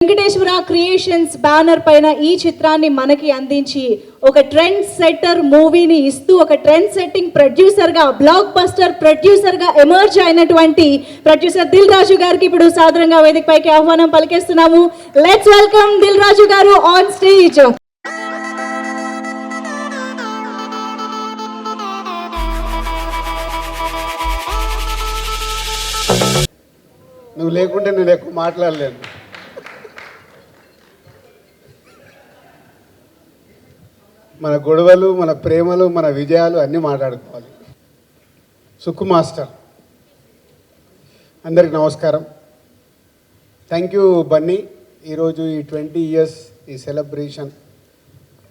Venkateswara creations banner పైన ఈ చిత్రాన్ని మనకి అందించి ఒక ట్రెండ్ సెట్టర్ మూవీని ఇస్తూ ఒక ట్రెండ్ సెట్టింగ్ ప్రొడ్యూసర్గా బ్లాక్ బస్టర్ ప్రొడ్యూసర్గా ఎమర్జ్ అయినటువంటి ప్రొడ్యూసర్ దిల్ రాజు గారికి ఇప్పుడు సాధారణంగా వేదికపైకి ఆహ్వానం పలికేస్తున్నాము. లెట్స్ వెల్కమ్ దిల్ రాజు గారు ఆన్ స్టేజ్. నువ్వు లేకుంటే నేను ఎక్కువ మాట్లాడలేను. మన గొడవలు, మన ప్రేమలు, మన విజయాలు అన్నీ మాట్లాడుకోవాలి. సుక్కు మాస్టర్ అందరికి నమస్కారం. Thank you Bunny. ఈరోజు ఈ 20 years ఈ సెలబ్రేషన్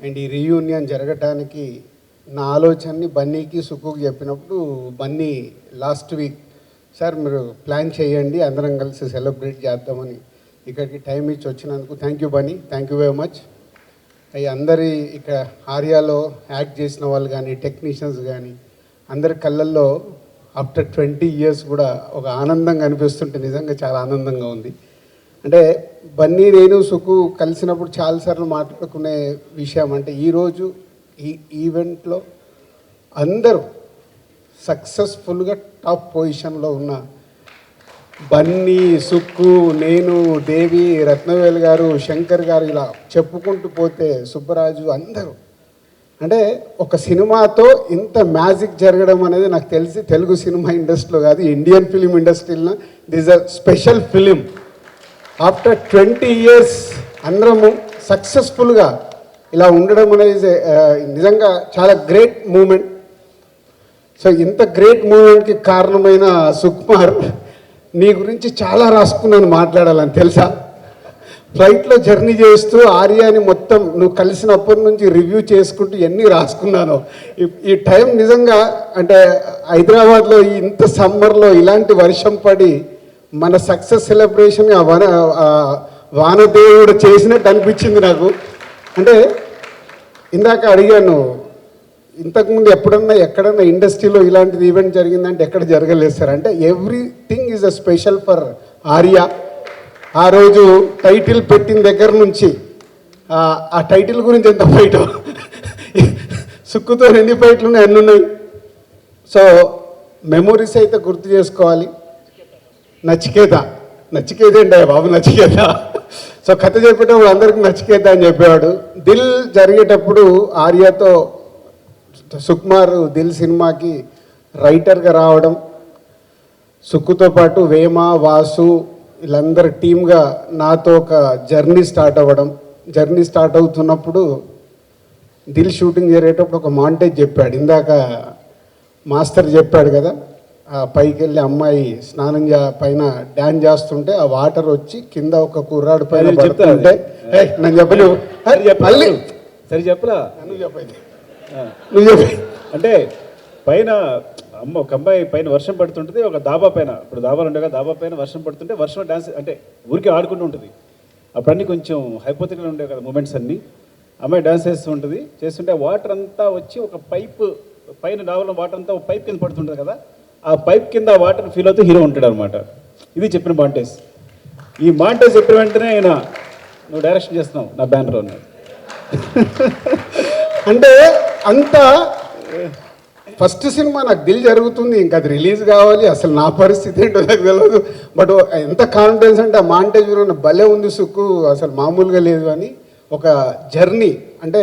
అండ్ ఈ రీయూనియన్ జరగటానికి నా ఆలోచనని బన్నీకి సుక్కుకి చెప్పినప్పుడు బన్నీ లాస్ట్ వీక్ సార్ మీరు ప్లాన్ చేయండి అందరం కలిసి సెలబ్రేట్ చేద్దామని ఇక్కడికి టైం ఇచ్చి వచ్చినందుకు thank you Bunny, thank you very much. అవి అందరి ఇక్కడ ఆర్యాలో యాక్ట్ చేసిన వాళ్ళు కానీ టెక్నీషియన్స్ కానీ అందరి కళ్ళల్లో ఆఫ్టర్ 20 years కూడా ఒక ఆనందం కనిపిస్తుంటే నిజంగా చాలా ఆనందంగా ఉంది. అంటే బన్నీ నేను సుకు కలిసినప్పుడు చాలాసార్లు మాట్లాడుకునే విషయం అంటే ఈరోజు ఈ ఈవెంట్లో అందరూ సక్సెస్ఫుల్గా టాప్ పొజిషన్లో ఉన్న బన్నీ, సుక్కు, నేను, దేవి, రత్నవేల్ గారు, శంకర్ గారు ఇలా చెప్పుకుంటూ పోతే సుబ్బరాజు అందరూ అంటే ఒక సినిమాతో ఇంత మ్యాజిక్ జరగడం అనేది నాకు తెలిసి తెలుగు సినిమా ఇండస్ట్రీలో కాదు ఇండియన్ ఫిలిం ఇండస్ట్రీలో this a special film. After 20 years అందరము సక్సెస్ఫుల్గా ఇలా ఉండడం అనేది నిజంగా చాలా గ్రేట్ మూమెంట్. సో ఇంత గ్రేట్ మూమెంట్కి కారణమైన సుకుమార్ నీ గురించి చాలా రాసుకున్నాను మాట్లాడాలని తెలుసా. ఫ్లైట్లో జర్నీ చేస్తూ ఆర్యాని మొత్తం నువ్వు కలిసినప్పటి నుంచి రివ్యూ చేసుకుంటూ ఎన్ని రాసుకున్నాను. ఈ టైం నిజంగా అంటే హైదరాబాద్లో ఇంత సమ్మర్లో ఇలాంటి వర్షం పడి మన సక్సెస్ సెలబ్రేషన్ వానదేవుడు చేసినట్టు అనిపించింది నాకు. అంటే ఇందాక అడిగాను ఇంతకుముందు ఎప్పుడన్నా ఎక్కడన్నా ఇండస్ట్రీలో ఇలాంటిది ఈవెంట్ జరిగిందంటే ఎక్కడ జరగలేదు సార్. అంటే everything is a special for Arya. ఆ రోజు టైటిల్ పెట్టిన దగ్గర నుంచి ఆ టైటిల్ గురించి ఎంత ఫైట్, సుక్కుతో ఎన్ని ఫైట్లు ఉన్నాయి ఎన్ని ఉన్నాయి. సో మెమొరీస్ అయితే గుర్తు చేసుకోవాలి. నచికేత ఏంటి బాబు నచికేత. సో కథ చెప్పేటప్పుడు అందరికీ నచికేత అని చెప్పేవాడు. దిల్ జరిగేటప్పుడు ఆర్యాతో సుకుమార్ దిల్ సినిమాకి రైటర్గా రావడం, సుక్కుతో పాటు వేమ, వాసు వీళ్ళందరూ టీమ్గా నాతో ఒక జర్నీ స్టార్ట్ అవుతున్నప్పుడు దిల్ షూటింగ్ జరిగేటప్పుడు ఒక మాంటేజ్ చెప్పాడు. ఇందాక మాస్టర్ చెప్పాడు కదా, ఆ పైకి వెళ్ళి అమ్మాయి స్నానం పైన డ్యాన్స్ చేస్తుంటే ఆ వాటర్ వచ్చి కింద ఒక కుర్రాడు పైన పడుతుంటే నేను చెప్పను సరే చెప్పలా నువ్వు చెప్పేది అంటే పైన ఒక అమ్మాయి పైన వర్షం పడుతుంటుంది, ఒక దాబా పైన ఇప్పుడు దాబాలు ఉండగా దాబా పైన వర్షం పడుతుంటే వర్షం డ్యాన్స్ అంటే ఊరికే ఆడుకుంటూ ఉంటుంది. అప్పుడన్నీ కొంచెం హైపోథెటికల్ ఉండేవి కదా మూమెంట్స్ అన్నీ. అమ్మాయి డ్యాన్స్ చేస్తూ ఉంటుంది, చేస్తుంటే వాటర్ అంతా వచ్చి ఒక పైప్ పైన డాబాలో వాటర్ అంతా ఒక పైప్ కింద పడుతుంటుంది కదా, ఆ పైప్ కింద వాటర్ ఫీల్ అవుతూ హీరో ఉంటాడు అనమాట. ఇది చెప్పిన మాంటేజ్. ఈ మాంటేజ్ చెప్పిన వెంటనే ఆయన నువ్వు డైరెక్షన్ చేస్తున్నావు నా బ్యానర్లో ఉన్నాడు. అంటే అంత ఫస్ట్ సినిమా నాకు దిల్ జరుగుతుంది, ఇంకా అది రిలీజ్ కావాలి, అసలు నా పరిస్థితి ఏంటో నాకు తెలియదు. బట్ ఎంత కాన్ఫిడెన్స్ అంటే ఆ మాంటేజ్ భలే ఉంది సుక్కు, అసలు మామూలుగా లేదు అని ఒక జర్నీ. అంటే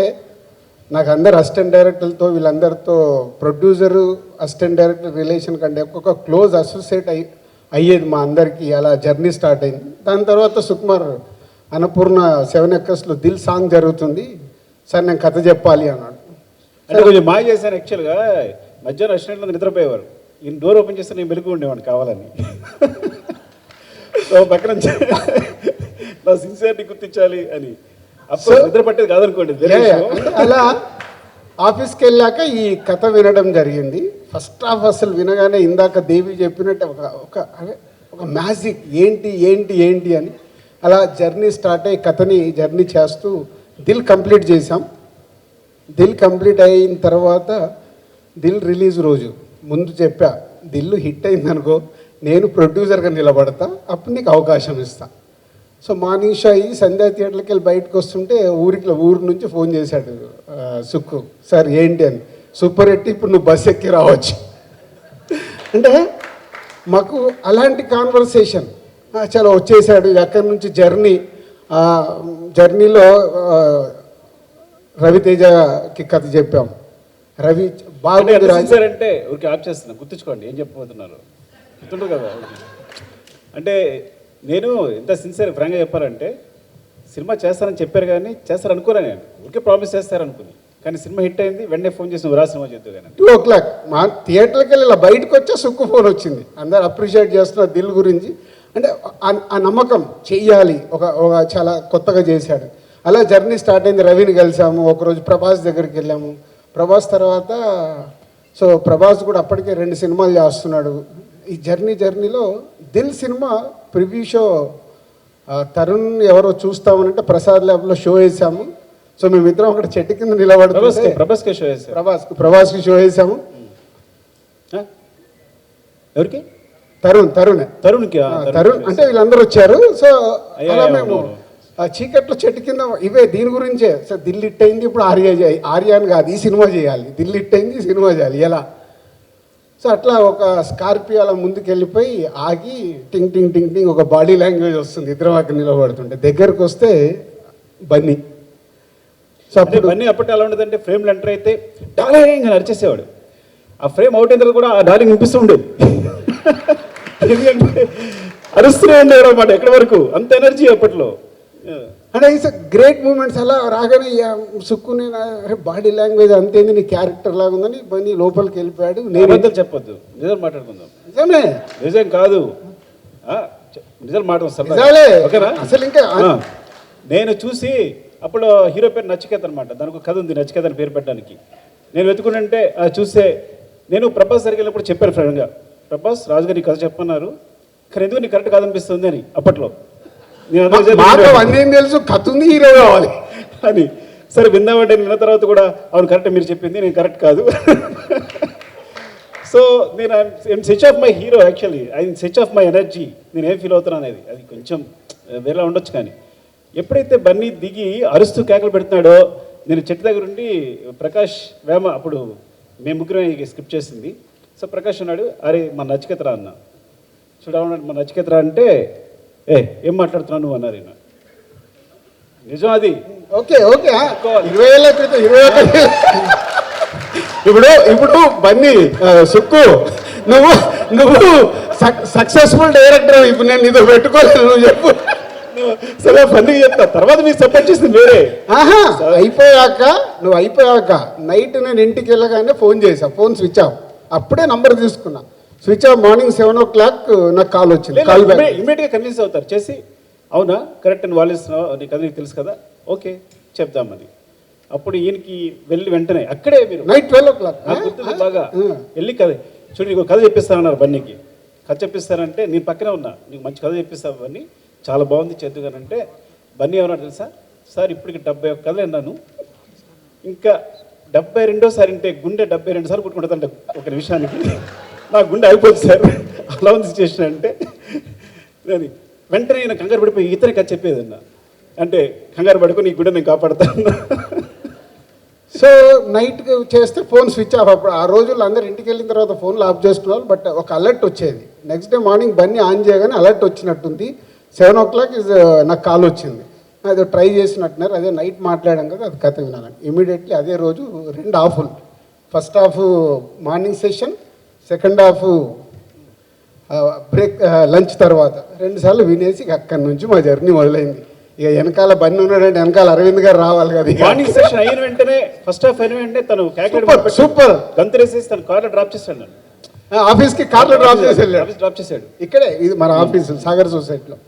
నాకు అందరు అసిస్టెంట్ డైరెక్టర్లతో వీళ్ళందరితో ప్రొడ్యూసరు అసిస్టెంట్ డైరెక్టర్ రిలేషన్ కంటే ఒక క్లోజ్ అసోసియేట్ అయ్యేది మా అందరికీ. అలా జర్నీ స్టార్ట్ అయింది. దాని తర్వాత సుకుమార్ అన్నపూర్ణ 7 acresలో దిల్ సాంగ్ జరుగుతుంది సార్ నేను కథ చెప్పాలి అన్నాడు. అంటే కొంచెం మాయ చేశాను. యాక్చువల్గా మధ్యాహ్నం రెస్టారెంట్లో నిద్రపోయేవారు, ఈయన డోర్ ఓపెన్ చేస్తే నేను మెలుగు ఉండేవాడిని కావాలని. సో పక్కన నా సిన్సియారిటీ గుర్తించాలి అని. అప్పుడు నిద్ర పట్టేది కాదనుకోండి. అలా ఆఫీస్కి వెళ్ళాక ఈ కథ వినడం జరిగింది. ఫస్ట్ హాఫ్ అసలు వినగానే ఇందాక దేవి చెప్పినట్టు ఒక మ్యాజిక్ ఏంటి అని అలా జర్నీ స్టార్ట్ అయ్యి కథని జర్నీ చేస్తూ దిల్ కంప్లీట్ చేసాం. దిల్ కంప్లీట్ అయిన తర్వాత దిల్ రిలీజ్ రోజు ముందు చెప్పా, దిల్ హిట్ అయిందనుకో నేను ప్రొడ్యూసర్గా నిలబడతా, అప్పుడు నీకు అవకాశం ఇస్తా. సో మార్నింగ్ షో అయ్యి సంధ్యా థియేటర్కి వెళ్ళి బయటకు వస్తుంటే ఊరు నుంచి ఫోన్ చేశాడు సుక్కు, సార్ ఏంటి అని, సూపర్ హిట్, ఇప్పుడు నువ్వు బస్ ఎక్కి రావచ్చు. అంటే మాకు అలాంటి కాన్వర్సేషన్ చాలా వచ్చేసాడు. అక్కడి నుంచి జర్నీలో రవితేజకి కథ చెప్పాం. రవి బాగుంది అంటే ఊరికి ఆప్ చేస్తున్నా, గుర్తుంచుకోండి ఏం చెప్పబోతున్నారు, గుర్తుండదు కదా. అంటే నేను ఎంత సిన్సియర్ ఫ్రాంక్గా చెప్పాలంటే, సినిమా చేస్తానని చెప్పారు కానీ చేస్తారు అనుకోలే, నేను ఊరికే ప్రామిస్ చేస్తారనుకుని. కానీ సినిమా హిట్ అయింది, వెంటనే ఫోన్ చేసి రా సినిమా చేద్దు కానీ 2:00 మా థియేటర్కి వెళ్ళి ఇలా బయటకు వచ్చే సుక్కు ఫోన్ వచ్చింది. అందరు అప్రిషియేట్ చేస్తున్నారు దిల్ గురించి. అంటే ఆ నమ్మకం చెయ్యాలి, ఒక చాలా కొత్తగా చేశాడు. అలా జర్నీ స్టార్ట్ అయింది. రవిని కలిసాము, ఒకరోజు ప్రభాస్ దగ్గరికి వెళ్ళాము. ప్రభాస్ తర్వాత సో ప్రభాస్ కూడా అప్పటికే 2 సినిమాలు చేస్తున్నాడు. ఈ జర్నీలో Dil cinema preview show Tarun ఎవరో చూస్తామనంటే ప్రసాద్ ల్యాబ్లో షో వేసాము. సో మేమిద్దరం అక్కడ చెట్టు కింద నిలబడుతుంటే ప్రభాస్కి షో వేసాము. ఎవరికి? తరుణ్ అంటే వీళ్ళందరూ వచ్చారు. సో అలా మేము చీకట్లో చెట్టు కింద ఇవే దీని గురించే. సో దిల్ హిట్ అయింది, ఇప్పుడు ఆర్యాన్ కాదు ఈ సినిమా చేయాలి, దిల్ హిట్ అయింది ఈ సినిమా చేయాలి ఎలా. సో అట్లా ఒక స్కార్పియో అలా ముందుకు వెళ్ళిపోయి ఆగి టింగ్ టింగ్ టింగ్ టింగ్ ఒక బాడీ లాంగ్వేజ్ వస్తుంది. ఇద్దరం అక్కడ నిలబడుతుంటే దగ్గరకు వస్తే బన్నీ. సో అప్పుడు బన్నీ అప్పటి ఎలా ఉండదంటే ఫ్రేమ్లో ఎంటర్ అయితే డార్లింగ్ అని అరిచేసేవాడు. ఆ ఫ్రేమ్ అవుట్ అయిన తర్వాత కూడా ఆ డార్లింగ్ వినిపిస్తూ ఉండేది. ఎందుకంటే అరుస్తూనే ఉండేవాడు అన్నమాట ఎక్కడి వరకు, అంత ఎనర్జీ అప్పట్లో. అంటే ఇట్స్ గ్రేట్ మూమెంట్స్. అలా రాగానే సుక్కుని అరే బాడీ లాంగ్వేజ్ అంతేంది, నీ క్యారెక్టర్ లాగా ఉందని బన్నీ లోపలికి వెళ్ళిపోయాడు. నేను చెప్పొద్దు, నిజం మాట్లాడుకుందాం. నిజమే, నిజం కాదు, నిజాలు మాట్లాడుకుందాం. అసలు ఇంకా నేను చూసి అప్పుడు హీరో పేరు నచికేత్ అనమాట, దానికి కథ ఉంది నచికేత్ అని పేరు పెట్టడానికి. నేను వెతుకుంటే చూస్తే నేను ప్రభాస్ దగ్గరికి వెళ్ళినప్పుడు చెప్పాను ఫ్రెండ్గా, ప్రభాస్ రాజుగారి కథ చెప్పన్నారు కానీ ఎందుకు నీకు కరెక్ట్ కాదనిపిస్తుంది అని. అప్పట్లో నేను తెలుసు కథ ఉంది, హీరో కావాలి అని. సరే విందామంటే విన్న తర్వాత కూడా అవును కరెక్ట్ మీరు చెప్పింది, నేను కరెక్ట్ కాదు. సో నేను I'm switch off my hero, actually I'm switch off my energy. నేను ఏం ఫీల్ అవుతున్నాను అనేది అది కొంచెం వేరేలా ఉండొచ్చు. కానీ ఎప్పుడైతే బన్నీ దిగి అరుస్తూ కేకలు పెడుతున్నాడో, నేను చెట్టు దగ్గర ఉండి ప్రకాష్ వేమ, అప్పుడు మేము ముగ్గురం స్క్రిప్ట్ చేసింది. సో ప్రకాష్ అన్నాడు, అరే మా నచికేతరా అన్న. చూడాలన్నాడు, మా నచికేతరా అంటే ఏం మాట్లాడుతున్నావు నువ్వు అన్నారు. నిజం అది. ఓకే 20 ఏళ్ళ క్రితం 21 ఇప్పుడు బన్నీ సుక్కు నువ్వు సక్సెస్ఫుల్ డైరెక్టర్. ఇప్పుడు నేను నీతో పెట్టుకోలేదు, నువ్వు చెప్పు. సరే ఫన్నీగా చెప్తా, తర్వాత మీరు సపోర్ట్ చేసింది వేరే. నువ్వు అయిపోయాక నైట్ నేను ఇంటికి వెళ్ళగానే ఫోన్ చేసా, ఫోన్ స్విచ్ ఆఫ్. అప్పుడే నంబర్ తీసుకున్నా, స్విచ్ ఆఫ్. మార్నింగ్ 7 o'clock నాకు కాల్ వచ్చింది. ఇమీడియట్గా కన్విన్స్ అవుతారు చేసి, అవునా కరెక్ట్ అని వాళ్ళు ఇస్తున్నావు, నీకు అది నీకు తెలుసు కదా, ఓకే చెప్దామని. అప్పుడు ఈయనకి వెళ్ళి వెంటనే అక్కడే మీరు నైట్ 12 o'clock గుర్తుంది బాగా వెళ్ళి కథ చూడు, నీకు కథ చెప్పిస్తానన్నారు బన్నీకి. కథ చెప్పిస్తానంటే నేను పక్కనే ఉన్నా, నీకు మంచి కథ చెప్పిస్తావు బన్నీ, చాలా బాగుంది చేద్దుగానంటే. బన్నీ ఏమన్నా తెలుసా సార్, ఇప్పటికి 71 కథలు విన్నాను, ఇంకా 72సారి అంటే గుండె 72 సార్లు కొట్టుకుంటుందంటే ఒక నిమిషానికి. నా గుండె అయిపోతుంది సార్, అలా ఉంది సిచ్యువేషన్ అంటే. అది వెంటనే నేను కంగారు పడిపోయి ఇతనే కథ చెప్పేది అన్న అంటే, కంగారు పడుకొని ఈ గుండె నేను కాపాడుతాను. సో నైట్ చేస్తే ఫోన్ స్విచ్ ఆఫ్. అప్పుడు ఆ రోజుల్లో అందరు ఇంటికి వెళ్ళిన తర్వాత ఫోన్లు ఆఫ్ చేసుకున్నారు. బట్ ఒక అలర్ట్ వచ్చేది. Next day morning Bunny on చేయగానే అలర్ట్ వచ్చినట్టుంది. 7 o'clock నాకు కాల్ వచ్చింది, అది ట్రై చేసినట్టున్నారు. అదే నైట్ మాట్లాడాం కదా, అది కథ వినాలని. ఇమీడియట్లీ అదే రోజు 2 హాఫ్లు, first half morning session, second half break lunch తర్వాత 2 సార్లు వినేసి అక్కడి నుంచి మా జర్నీ మొదలైంది. ఇక వెనకాల బన్నీ ఉన్నాడంటే వెనకాల అరవింద్ గారు రావాలి కదా. మార్నింగ్ సెషన్ అయిన వెంటనే ఫస్ట్ హాఫ్ అయిన వెంటనే తను సూపర్ గంతులేసేసి తను కార్లో డ్రాప్ చేశాడు, ఆఫీస్కి కార్లో డ్రాప్ చేశాడు. ఇక్కడే ఇది మన ఆఫీసు సాగర్ సొసైటీలో.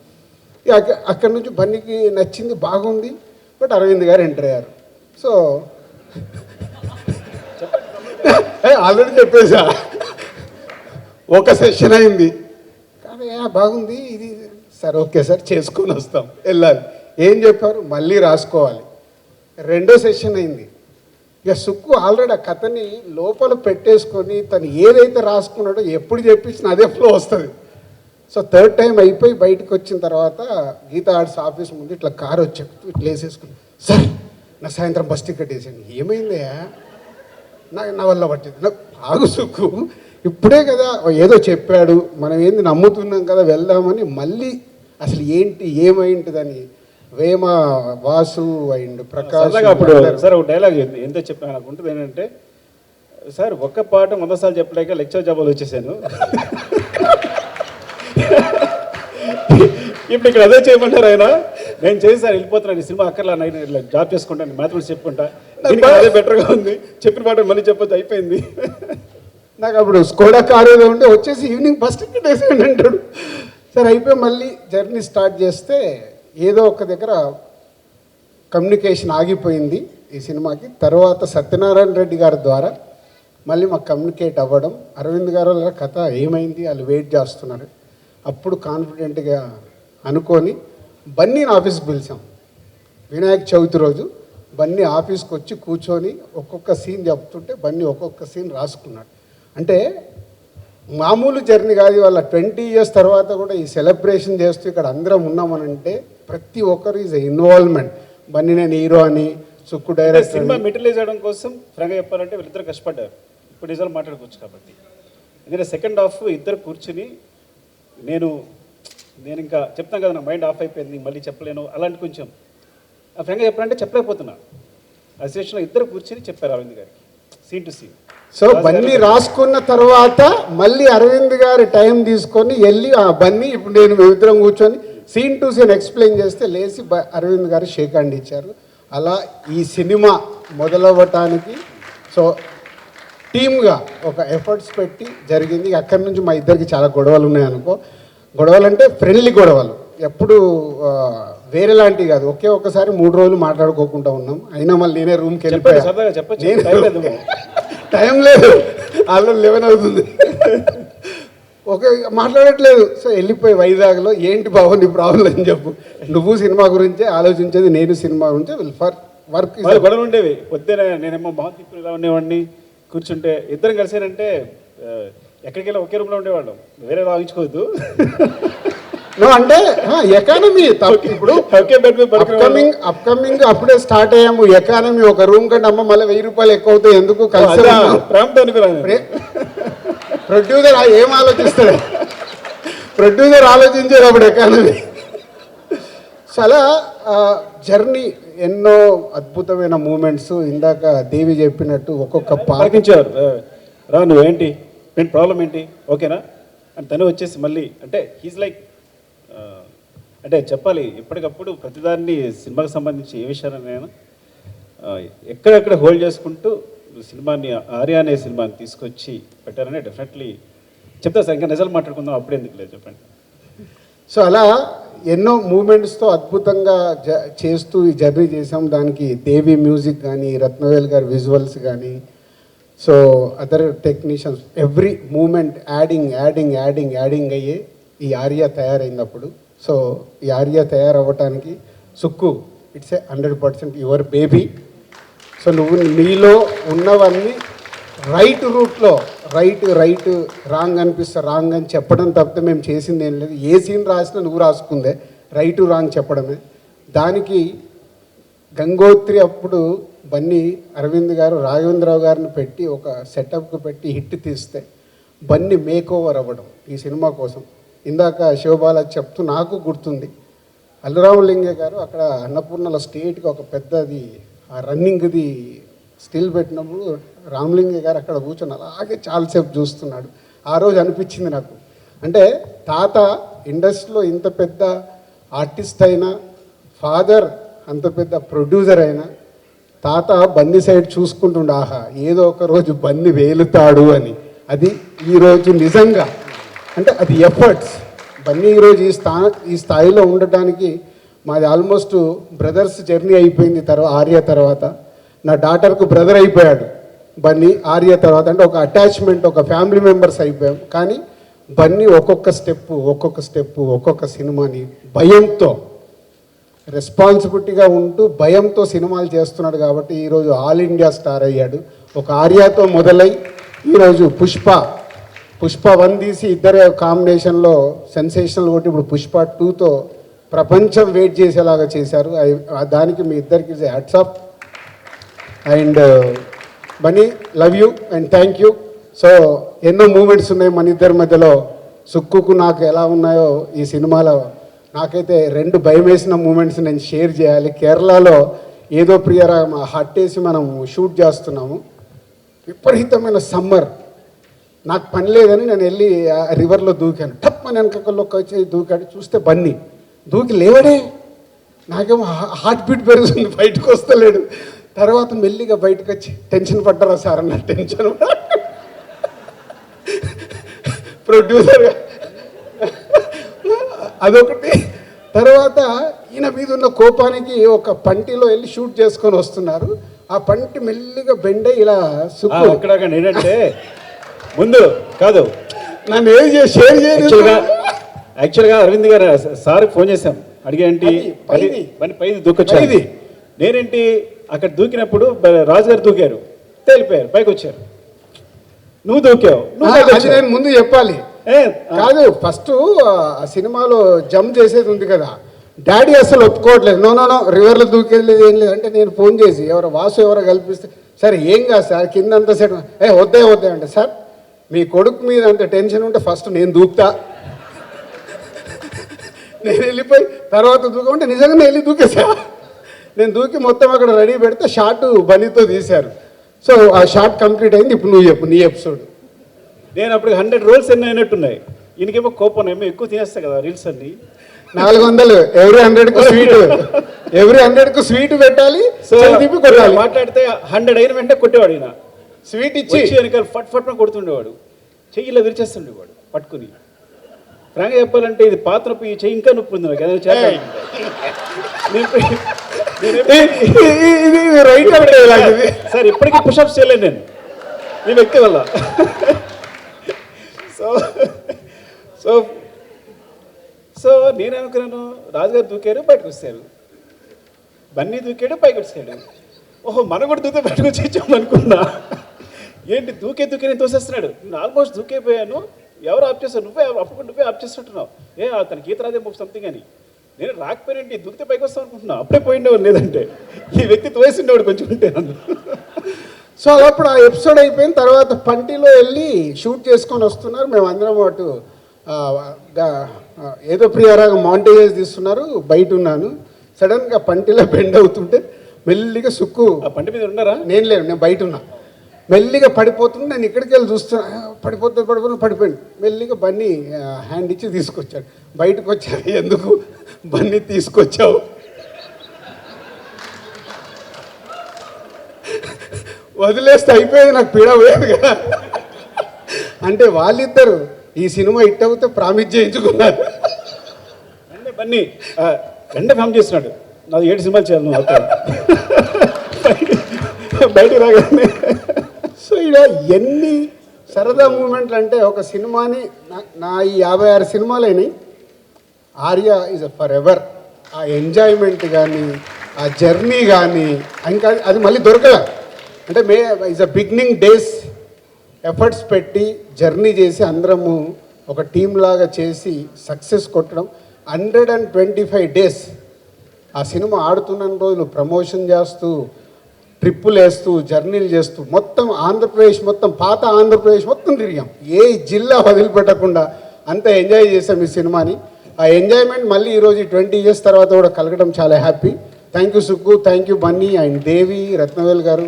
అక్కడి నుంచి బన్నీకి నచ్చింది, బాగుంది. బట్ అరవింద్ గారు ఎంటర్ అయ్యారు. సో ఆల్రెడీ చెప్పేసా, ఒక సెషన్ అయింది కానీ బాగుంది ఇది. సరే ఓకే సార్ చేసుకొని వస్తాం, వెళ్ళాలి. ఏం చెప్పారు, మళ్ళీ రాసుకోవాలి. 2వ సెషన్ అయింది. ఇక సుక్కు ఆల్రెడీ ఆ కథని లోపల పెట్టేసుకొని తను ఏదైతే రాసుకున్నాడో ఎప్పుడు చెప్పించినా అదే ఫ్లో వస్తుంది. సో థర్డ్ టైం అయిపోయి బయటకు వచ్చిన తర్వాత గీతా ఆర్ట్స్ ఆఫీస్ ముందు ఇట్లా కారు వచ్చి ఇట్లా వేసేసుకుని, సార్ నా సాయంత్రం బస్ టికెట్ వేసాను. ఏమైందయ్యా? నా వల్ల పట్టింది. నాకు ఆగు సుక్కు, ఇప్పుడే కదా ఏదో చెప్పాడు, మనం ఏంది నమ్ముతున్నాం కదా వెళ్దామని మళ్ళీ అసలు ఏంటి ఏమైంటిదని వేమ వాసు అండ్ ప్రకాష్ అప్పుడు సార్ ఒక డైలాగ్ ఎంత చెప్పాను నాకు ఉంటుంది ఏంటంటే, సార్ ఒక్క పాట 100 సార్లు చెప్పలేక లెక్చర్ జాబాలు వచ్చేసాను, ఇప్పుడు ఇక్కడ అదే చేయమంటారు ఆయన. నేను చేసి సార్ వెళ్ళిపోతున్నాను, ఈ సినిమా అక్కర్లా, నేను జాబ్ చేసుకుంటాను, మ్యాథమెటిక్స్ చెప్పుకుంటా, అదే బెటర్గా ఉంది, చెప్పిన పాట మళ్ళీ చెప్పొచ్చు, అయిపోయింది. నాకు అప్పుడు స్కోడా కారు ఏదో ఉంటే వచ్చేసి ఈవినింగ్ బస్ టికెట్ వేసాను అంటాడు. సరే అయిపోయి మళ్ళీ జర్నీ స్టార్ట్ చేస్తే ఏదో ఒక దగ్గర కమ్యూనికేషన్ ఆగిపోయింది ఈ సినిమాకి. తర్వాత సత్యనారాయణ రెడ్డి గారి ద్వారా మళ్ళీ మాకు కమ్యూనికేట్ అవ్వడం, అరవింద్ గారు వాళ్ళ కథ ఏమైంది వాళ్ళు వెయిట్ చేస్తున్నారు. అప్పుడు కాన్ఫిడెంట్గా అనుకొని బన్నీని ఆఫీస్కి పిలిచాం. వినాయక చవితి రోజు బన్నీ ఆఫీస్కి వచ్చి కూర్చొని ఒక్కొక్క సీన్ చెప్తుంటే బన్నీ ఒక్కొక్క సీన్ రాసుకున్నాడు. అంటే మామూలు జర్నీ కాదు, వాళ్ళ 20 years తర్వాత కూడా ఈ సెలబ్రేషన్ చేస్తూ ఇక్కడ అందరం ఉన్నామనంటే ప్రతి ఒక్కరు ఈజ్ ఇన్వాల్వ్మెంట్. బన్నీ నేను హీరో అని, సుక్కు డైరెక్టర్. సినిమా మెటీరియలైజ్ చేయడం కోసం ఫ్రాంక్గా చెప్పాలంటే వీళ్ళిద్దరు కష్టపడ్డారు. ఇప్పుడు నిజాలు మాట్లాడుకోవచ్చు కాబట్టి, ఎందుకంటే సెకండ్ హాఫ్ ఇద్దరు కూర్చుని నేను ఇంకా చెప్తాను కదా, నా మైండ్ ఆఫ్ అయిపోయింది మళ్ళీ చెప్పలేను అలాంటి కొంచెం ఫ్రాంక్గా చెప్పాలంటే చెప్పలేకపోతున్నా. ఆ సిచ్యువేషన్లో ఇద్దరు కూర్చుని చెప్పారు అరవింద్ గారికి scene to scene. So Bunny రాసుకున్న తర్వాత మళ్ళీ అరవింద్ గారి టైం తీసుకొని వెళ్ళి బన్నీ ఇప్పుడు నేను మేమిద్దరం కూర్చొని సీన్ టు సీన్ ఎక్స్ప్లెయిన్ చేస్తే లేచి అరవింద్ గారు షేక్ హ్యాండ్ ఇచ్చారు. అలా ఈ సినిమా మొదలవ్వటానికి సో టీమ్గా ఒక ఎఫర్ట్స్ పెట్టి జరిగింది. అక్కడి నుంచి మా ఇద్దరికి చాలా గొడవలు ఉన్నాయి అనుకో. గొడవలు అంటే ఫ్రెండ్లీ గొడవలు, ఎప్పుడు వేరేలాంటివి కాదు. ఒక్కసారి 3 రోజులు మాట్లాడుకోకుండా ఉన్నాం. అయినా మళ్ళీ నేనే రూమ్కి వెళ్ళిపోయాను. టైం లేదు, ఆల్రెడీ 11 అవుతుంది, మాట్లాడట్లేదు. సో వెళ్ళిపోయి వైజాగ్లో ఏంటి బాబు నీ ప్రాబ్లం అని చెప్పు, నువ్వు సినిమా గురించే ఆలోచించేది, నేను సినిమా గురించే ఫర్ వర్క్. గొడవలు ఉండేవి పొద్దున, నేనేమో మహాతిప్పుడు ఇలా ఉండేవాడిని, కూర్చుంటే ఇద్దరం కలిసానంటే ఎక్కడికి వెళ్ళి ఒకే రూమ్లో ఉండేవాళ్ళం, వేరే వాయించుకోవద్దు. అంటే ఎకానమీ ఇప్పుడు అప్కమింగ్ అప్పుడే స్టార్ట్ అయ్యాము. ఎకానమీ ఒక రూమ్ కంటే అమ్మ మళ్ళీ 1000 రూపాయలు ఎక్కువ అవుతాయి ఎందుకు కలిసి. ప్రొడ్యూసర్ ఏం ఆలోచిస్తాడు, ప్రొడ్యూసర్ ఆలోచించారు అప్పుడు ఎకానమీ. చాలా జర్నీ, ఎన్నో అద్భుతమైన మూమెంట్స్. ఇందాక దేవి చెప్పినట్టు ఒక్కొక్క పాటించారు. రా నువ్వేంటి, నేను ప్రాబ్లం ఏంటి, ఓకేనా అని తను వచ్చేసి మళ్ళీ అంటే హీజ్ లైక్ అంటే చెప్పాలి ఎప్పటికప్పుడు ప్రతిదాన్ని సినిమాకి సంబంధించి ఏ విషయాన్ని ఎక్కడెక్కడ హోల్డ్ చేసుకుంటూ సినిమాని ఆర్య అనే సినిమాని తీసుకొచ్చి పెట్టారని డెఫినెట్లీ చెప్తా సార్. ఇంకా నిజాలు మాట్లాడుకుందాం, అప్పుడు ఎందుకు లేదు చెప్పండి. సో అలా ఎన్నో మూమెంట్స్తో అద్భుతంగా చేస్తూ ఈ జర్నీ చేసాం. దానికి దేవి మ్యూజిక్ కానీ, రత్నవేల్ గారి విజువల్స్ కానీ, so other technicians, every moment adding అయ్యే ఈ ఆర్య తయారైనప్పుడు. సో ఈ ఆర్య తయారవ్వటానికి Sukku it's a 100% your baby. So నువ్వు నీలో ఉన్నవన్నీ రైట్ రూట్లో రైట్ రాంగ్ అనిపిస్తే రాంగ్ అని చెప్పడం తప్పితే మేము చేసింది ఏం లేదు. ఏ సీన్ రాసినా నువ్వు రాసుకుందే, రైట్ రాంగ్ చెప్పడమే. దానికి గంగోత్రి అప్పుడు బన్నీ అరవింద్ గారు రాఘవేంద్రరావు గారిని పెట్టి ఒక సెటప్కి పెట్టి హిట్ తీస్తే బన్నీ మేక్ ఓవర్ అవ్వడం ఈ సినిమా కోసం. ఇందాక శివబాలాజీ చెప్తూ నాకు గుర్తుంది, అల్లురామలింగ గారు అక్కడ అన్నపూర్ణలో స్టేట్కి ఒక పెద్దది ఆ రన్నింగ్ది స్టిల్ పెట్టినప్పుడు రామలింగ గారు అక్కడ కూర్చొని అలాగే చాలాసేపు చూస్తున్నాడు. ఆ రోజు అనిపించింది నాకు, అంటే తాత ఇండస్ట్రీలో ఇంత పెద్ద ఆర్టిస్ట్ అయినా, ఫాదర్ అంత పెద్ద ప్రొడ్యూసర్ అయినా, తాత బన్నీ సైడ్ చూసుకుంటుండే ఆహా ఏదో ఒక రోజు బన్నీ వేలుతాడు అని. అది ఈరోజు నిజంగా అంటే అది ఎఫర్ట్స్. బన్నీ ఈరోజు ఈ స్థాయిలో ఉండటానికి మాది ఆల్మోస్ట్ బ్రదర్స్ జర్నీ అయిపోయింది. ఆర్య తర్వాత నా డాటర్కు బ్రదర్ అయిపోయాడు బన్నీ. ఆర్య తర్వాత అంటే ఒక అటాచ్మెంట్, ఒక ఫ్యామిలీ మెంబర్స్ అయిపోయాం. కానీ బన్నీ ఒక్కొక్క ఒక్కొక్క సినిమాని భయంతో, రెస్పాన్సిబిలిటీగా ఉంటూ భయంతో సినిమాలు చేస్తున్నాడు. కాబట్టి ఈరోజు ఆల్ ఇండియా స్టార్ అయ్యాడు. ఒక ఆర్యతో మొదలై ఈరోజు పుష్ప పుష్ప 1 తీసి ఇద్దరు కాంబినేషన్లో సెన్సేషనల్ కొట్టి ఇప్పుడు పుష్ప 2తో ప్రపంచం వెయిట్ చేసేలాగా చేశారు. దానికి మీ ఇద్దరికి hats off. And Bunny, love you and thank you. So ఎన్నో మూమెంట్స్ ఉన్నాయి మన ఇద్దరి మధ్యలో. సుక్కుకు నాకు ఎలా ఉన్నాయో ఈ సినిమాలో నాకైతే 2 భయం వేసిన మూమెంట్స్ నేను షేర్ చేయాలి. కేరళలో ఏదో ప్రియరా హట్టేసి మనం షూట్ చేస్తున్నాము. విపరీతమైన సమ్మర్, నాకు పని లేదని నేను వెళ్ళి రివర్లో దూకాను. టప్ అని వెనకల్లోకి వచ్చి దూకాడు. చూస్తే బన్నీ దూకి లేవడే. నాకేమో హార్ట్ బీట్ పెరుగుతుంది, బయటకు వస్తలేడు. తర్వాత మెల్లిగా బయటకు వచ్చి టెన్షన్ పడ్డారా సార్ అన్న టెన్షన్ ప్రొడ్యూసర్గా అదొకటి. తర్వాత ఈయన మీద ఉన్న కోపానికి ఒక పంటిలో వెళ్ళి షూట్ చేసుకొని వస్తున్నారు. ఆ పంటి మెల్లిగా బెండే ఇలా సుక్కు ఏంటంటే ముందు కాదు నన్ను ఏం షేర్ చేయాలి. యాక్చువల్గా అరవింద్ గారు సార్కి ఫోన్ చేశాం, అడిగేంటి పైది దూకొచ్చారు. నేనేంటి అక్కడ దూకినప్పుడు రాజు గారు దూకారు, తేలిపోయారు, పైకి వచ్చారు. నువ్వు దూకావు, అది నేను ముందు చెప్పాలి కాదు. ఫస్ట్ ఆ సినిమాలో జంప్ చేసేది ఉంది కదా, డాడీ అసలు ఒప్పుకోవట్లేదు. నో రివర్లో దూకేది ఏం లేదు అంటే నేను ఫోన్ చేసి ఎవరో వాసు ఎవరో కల్పిస్తే సరే ఏం కాదు సార్ కిందంతా సెట్ వద్దే అంటే సార్ మీ కొడుకు మీద అంత టెన్షన్ ఉంటే ఫస్ట్ నేను దూకుతా, నేను వెళ్ళిపోయి తర్వాత దూకమంటే నిజంగా వెళ్ళి దూకేసా. నేను దూకి మొత్తం అక్కడ రెడీ పెడితే షార్ట్ బన్నీతో తీశారు. సో ఆ షార్ట్ కంప్లీట్ అయింది. ఇప్పుడు నువ్వు చెప్పు నీ ఎపిసోడ్. నేను అప్పుడు 100 రోల్స్ ఎన్ని అయినట్టున్నాయి. ఈయనకేమో కోపం ఏమో ఎక్కువ తినేస్తా కదా రీల్స్ అన్ని. 400 ఎవ్రీ 100కు స్వీట్ పెట్టాలి. సో కొట్టాలి. మాట్లాడితే 100 అయిన వెంటనే కొట్టేవాడు. ఈయన స్వీట్ ఇచ్చి వెనకాల ఫట్ ఫట్ కొడుతుండేవాడు. చెయ్యిలో విరిచేస్తుండేవాడు పట్టుకుని. ఫ్రాంక్గా చెప్పాలంటే ఇది పాత నొప్పి, ఈ చెయ్యి ఇంకా నొప్పి ఉంది నాకు. సార్ ఇప్పటికీ పుషప్స్ చేయలేను నేను ఈ వ్యక్తి వల్ల. సో సో సో నేను అనుకున్నాను రాజుగారు దూకారు, బయటకు వచ్చారు. బన్నీ దూకాడు, పైకి వచ్చాడు. ఓహో మనం కూడా దూకే బయటకు వచ్చేసాము అనుకున్నా. ఏంటి దూకే నేను తోసేస్తున్నాడు. నేను ఆల్మోస్ట్ దూకైపోయాను. ఎవరు ఆప్ చేస్తారు, నువ్వే ఆప్ చేస్తుంటున్నావు. తనకి ఈత రాదే సంథింగ్ అని. నేను రాకపోయినంటే దూకితే పైకి వస్తాం అనుకుంటున్నా. అప్పుడే పోయిండేవాడు, లేదంటే ఈ వ్యక్తి తోసిండేవాడు కొంచెం ఉంటే నన్ను. సో అప్పుడు ఆ ఎపిసోడ్ అయిపోయిన తర్వాత పంటిలో వెళ్ళి షూట్ చేసుకొని వస్తున్నారు. మేము అందరం అటు ఏదో ప్రియరాగా మాంటేజెస్ తీస్తున్నారు. బయట ఉన్నాను. సడన్గా పంటిలో బెండ్ అవుతుంటే మెల్లిగా సుక్కు పంటి మీద ఉన్నారా? నేను లేను, నేను బయట ఉన్నా. మెల్లిగా పడిపోతుంది. నేను ఇక్కడికి వెళ్ళి చూస్తున్నా, పడిపోయింది. మెల్లిగా బన్నీ హ్యాండ్ ఇచ్చి తీసుకొచ్చాడు. బయటకు వచ్చాడు. ఎందుకు బన్నీ తీసుకొచ్చావు? వదిలేస్తే అయిపోయేది, నాకు పీడ పోయేది కదా. అంటే వాళ్ళిద్దరు ఈ సినిమా హిట్ అవుతే ప్రామిస్ చేయించుకున్నారు. అంటే బన్నీ ఫ్యామ్ చేస్తున్నాడు. నాది 7 సినిమాలు చేయాలి నువ్వు బయటకు రాగానే. సో ఇలా ఎన్ని సరదా మూమెంట్లు అంటే ఒక సినిమాని నా ఈ 56 సినిమాలైనాయి. Arya is forever. ఆ ఎంజాయ్మెంట్ కానీ ఆ జర్నీ కానీ ఇంకా అది మళ్ళీ దొరకదా. అంటే is a beginning days efforts పెట్టి జర్నీ చేసి అందరము ఒక టీం లాగా చేసి సక్సెస్ కొట్టడం. 125 డేస్ ఆ సినిమా ఆడుతున్న రోజులు ప్రమోషన్ చేస్తూ, ట్రిప్పులు వేస్తూ, జర్నీలు చేస్తూ మొత్తం ఆంధ్రప్రదేశ్ మొత్తం పాత ఆంధ్రప్రదేశ్ మొత్తం తిరిగాం. ఏ జిల్లా వదిలిపెట్టకుండా అంత ఎంజాయ్ చేసాం ఈ సినిమాని. ఆ ఎంజాయ్మెంట్ మళ్ళీ ఈరోజు 20 ఇయర్స్ తర్వాత కూడా కలగడం చాలా happy. Thank you Sukku, thank you Bunny and Devi, Rathnavel గారు,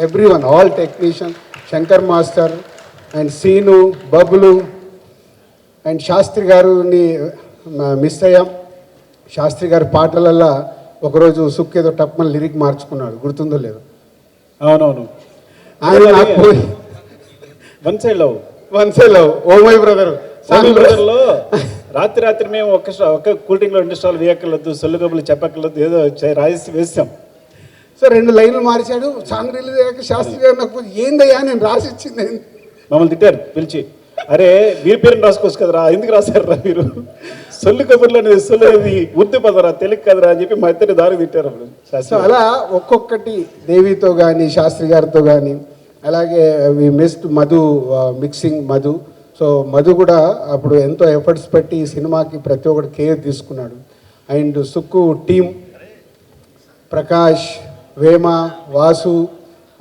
everyone, all technician, Shankar master and Seenu, Bablu and Sastry గారిని మిస్ అయ్యాం. శాస్త్రి గారి పాటలల్లో ఒకరోజు సుక్కు ఏదో టప్మని లిరిక్ మార్చుకున్నాడు, గుర్తుందో లేదు? అవునవును. ఆయన నాకు one side love oh my brother లో రాత్రి మేము ఒక కూల్ డ్రింక్ లో 2 స్టాల్ వేయక్కర్లేదు, సొల్లు కబులు చెప్పక్కర్లేదు, ఏదో రాసి వేసాం. సో 2 లైన్లు మార్చాడు. సాంగ్ రిలీజ్ అయ్యాక శాస్త్రి గారు నాకు ఏందయ్యా నేను రాసి ఇచ్చింది. మమ్మల్ని తిట్టారు పిలిచి, అరే మీరు పేరుని రాసుకోవచ్చు కదరా, ఎందుకు రాశారా మీరు, సొల్లు కబుర్లు అనేది సొల్లు అనేది ఉర్దూ పదరా, తెలుగు కదరా అని చెప్పి మా ఇద్దరిని దారి తిట్టారు అప్పుడు. సో అలా ఒక్కొక్కటి దేవితో కానీ శాస్త్రి గారితో కానీ, అలాగే we missed Madhu, mixing Madhu. So Madhu కూడా అప్పుడు ఎంతో ఎఫర్ట్స్ పెట్టి ఈ సినిమాకి ప్రతి ఒక్కటి కేర్ తీసుకున్నాడు. And Sukku team Prakash, Vema, Vasu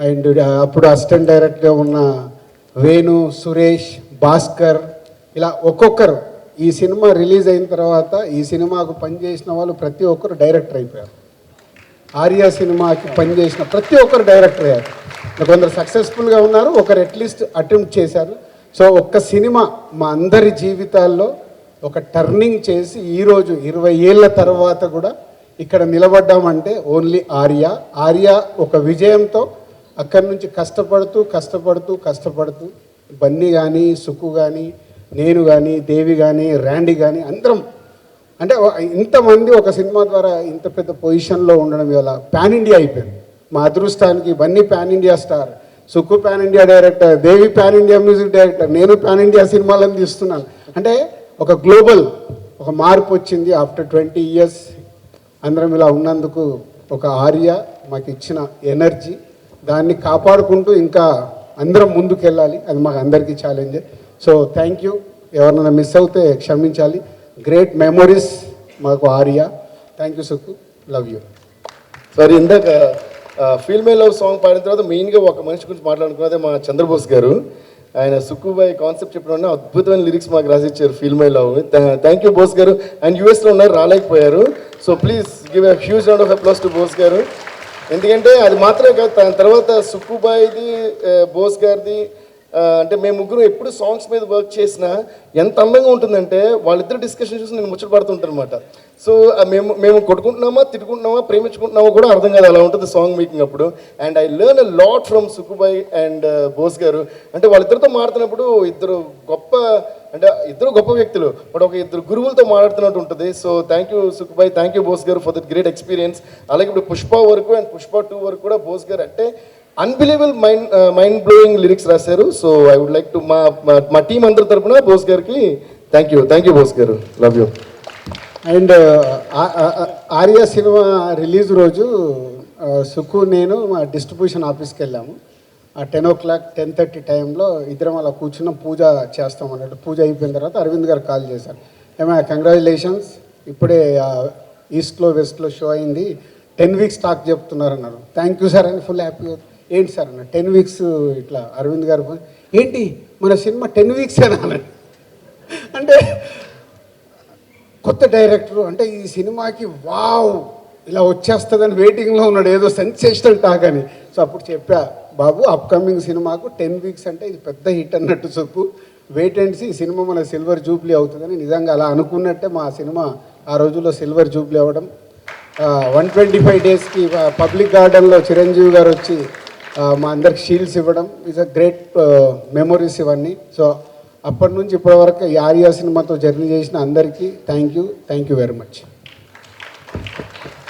and అప్పుడు అసిస్టెంట్ డైరెక్టర్గా ఉన్న వేణు, సురేష్, భాస్కర్, ఇలా ఒక్కొక్కరు ఈ సినిమా రిలీజ్ అయిన తర్వాత ఈ సినిమాకు పనిచేసిన వాళ్ళు ప్రతి ఒక్కరు డైరెక్టర్ అయిపోయారు. ఆర్య సినిమాకి పనిచేసిన ప్రతి ఒక్కరు డైరెక్టర్ అయ్యారు. కొందరు సక్సెస్ఫుల్గా ఉన్నారు, ఒకరు అట్లీస్ట్ అటెంప్ట్ చేశారు. సో ఒక్క సినిమా మా అందరి జీవితాల్లో ఒక టర్నింగ్ చేసి ఈరోజు 20 ఏళ్ళ తర్వాత కూడా ఇక్కడ నిలబడ్డామంటే ఓన్లీ ఆర్య ఒక విజయంతో అక్కడి నుంచి కష్టపడుతూ బన్నీ కానీ, సుక్కు కానీ, నేను కానీ, దేవి కానీ, ర్యాండీ కానీ అందరం అంటే ఇంతమంది ఒక సినిమా ద్వారా ఇంత పెద్ద పొజిషన్లో ఉండడం ఇవాళ పాన్ ఇండియా అయిపోయింది. మా అదృష్టానికి Bunny pan India star, Sukku pan India director, Devi pan India music director, నేను పాన్ ఇండియా సినిమాలను తీస్తున్నాను. అంటే ఒక గ్లోబల్ ఒక మార్పు వచ్చింది. ఆఫ్టర్ 20 ఇయర్స్ అందరం ఇలా ఉన్నందుకు ఒక ఆర్య మాకు ఇచ్చిన ఎనర్జీ, దాన్ని కాపాడుకుంటూ ఇంకా అందరం ముందుకు వెళ్ళాలి. అది మాకు అందరికీ ఛాలెంజ్. So thank you. ఎవరైనా మిస్ అవుతే క్షమించాలి. గ్రేట్ మెమొరీస్ మాకు Arya. Thank you Sukku, love you. Sorry, ఇందాక ఫీల్ మై లవ్ సాంగ్ పాడిన తర్వాత మెయిన్గా ఒక మనిషి గురించి మాట్లాడుకున్నదే మా చంద్రబోస్ గారు. ఆయన సుక్కుబాయ్ కాన్సెప్ట్ చెప్పడం అద్భుతమైన లిరిక్స్ మాకు రాసిచ్చారు feel my love. Thank you Bose గారు. అండ్ యూఎస్లో ఉన్నారు, రాలేకపోయారు. So please give a huge round of applause to Bose గారు. ఎందుకంటే అది మాత్రమే కాదు, దాని తర్వాత సుక్కుబాయ్ది, బోస్ గారిది, అంటే మేము ముగ్గురు ఎప్పుడు సాంగ్స్ మీద వర్క్ చేసినా ఎంత అందంగా ఉంటుందంటే వాళ్ళిద్దరు డిస్కషన్ చూసి నేను ముచ్చట పడుతుంటాను అనమాట. సో మేము కొట్టుకుంటున్నామా, తిట్టుకుంటున్నామా, ప్రేమించుకుంటున్నామా కూడా అర్థం కాదు, అలా ఉంటుంది సాంగ్ మేకింగ్ అప్పుడు. And I learn a lot from సుక్కుబాయ్ అండ్ బోస్ గారు. అంటే వాళ్ళిద్దరితో మాట్లాడినప్పుడు ఇద్దరు గొప్ప వ్యక్తులు, బట్ ఒక ఇద్దరు గురువులతో మాట్లాడుతున్నట్టు ఉంటుంది. సో థ్యాంక్ యూ సుక్కుబాయ్, థ్యాంక్ యూ బోస్ గారు ఫర్ దట్ గ్రేట్ ఎక్స్పీరియన్స్. అలాగే ఇప్పుడు పుష్ప వరకు అండ్ పుష్ప 2 వరకు కూడా బోస్ గారు అంటే అన్బిలీవబుల్ మైండ్ బ్లోయింగ్ లిరిక్స్ రాశారు. So I would like to మా టీం అందరి తరపున బోస్ గారికి thank you Bose garu, love you. And Arya cinema release రోజు సుక్కు, నేను మా డిస్ట్రిబ్యూషన్ ఆఫీస్కి వెళ్ళాము. 10 o'clock 10:30 టైంలో ఇద్దరం అలా కూర్చున్నాం, పూజ చేస్తాం అన్నట్టు. పూజ అయిపోయిన తర్వాత అరవింద్ గారు కాల్ చేశారు. ఏమైనా కంగ్రాచులేషన్స్, ఇప్పుడే ఈస్ట్లో వెస్ట్లో షో అయింది, 10 weeks స్టాక్ చెప్తున్నారు అన్నారు. థ్యాంక్ యూ సార్ అని ఫుల్ హ్యాపీ. ఏంటి సార్ అన్న 10 weeks ఇట్లా అరవింద్ గారు ఏంటి మన సినిమా 10 weeks అన్నాను. అంటే కొత్త డైరెక్టరు, అంటే ఈ సినిమాకి వావ్ ఇలా వచ్చేస్తుందని వెయిటింగ్లో ఉన్నాడు, ఏదో సెన్సేషనల్ టాక్ అని. సో అప్పుడు చెప్పా, బాబు అప్కమింగ్ సినిమాకు 10 weeks అంటే ఇది పెద్ద హిట్ అన్నట్టు చెప్పు, వెయిట్ అండ్ సీ, ఈ సినిమా మన సిల్వర్ జూబ్లీ అవుతుందని. నిజంగా అలా అనుకున్నట్టే మా సినిమా ఆ రోజుల్లో సిల్వర్ జూబ్లీ అవ్వడం. 125 daysకి పబ్లిక్ గార్డెన్లో చిరంజీవి గారు వచ్చి మా అందరికి షీల్డ్స్ ఇవ్వడం ఈజ్ అ గ్రేట్ మెమొరీస్ ఇవన్నీ. సో అప్పటి నుంచి ఇప్పటివరకు ఈ ఆర్య సినిమాతో జర్నీ చేసిన అందరికీ thank you very much.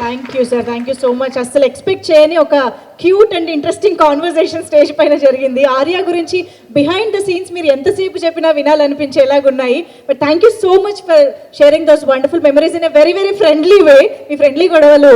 Thank you sir, thank you so much. అస్సలు ఎక్స్పెక్ట్ చేయని ఒక cute and interesting conversation stage పైన జరిగింది. ఆర్య గురించి బిహైండ్ ద సీన్స్ మీరు ఎంతసేపు చెప్పినా వినాలనిపించేలాగున్నాయి. But thank you so much for sharing those wonderful memories in a very very friendly way. మీ ఫ్రెండ్లీ గొడవలు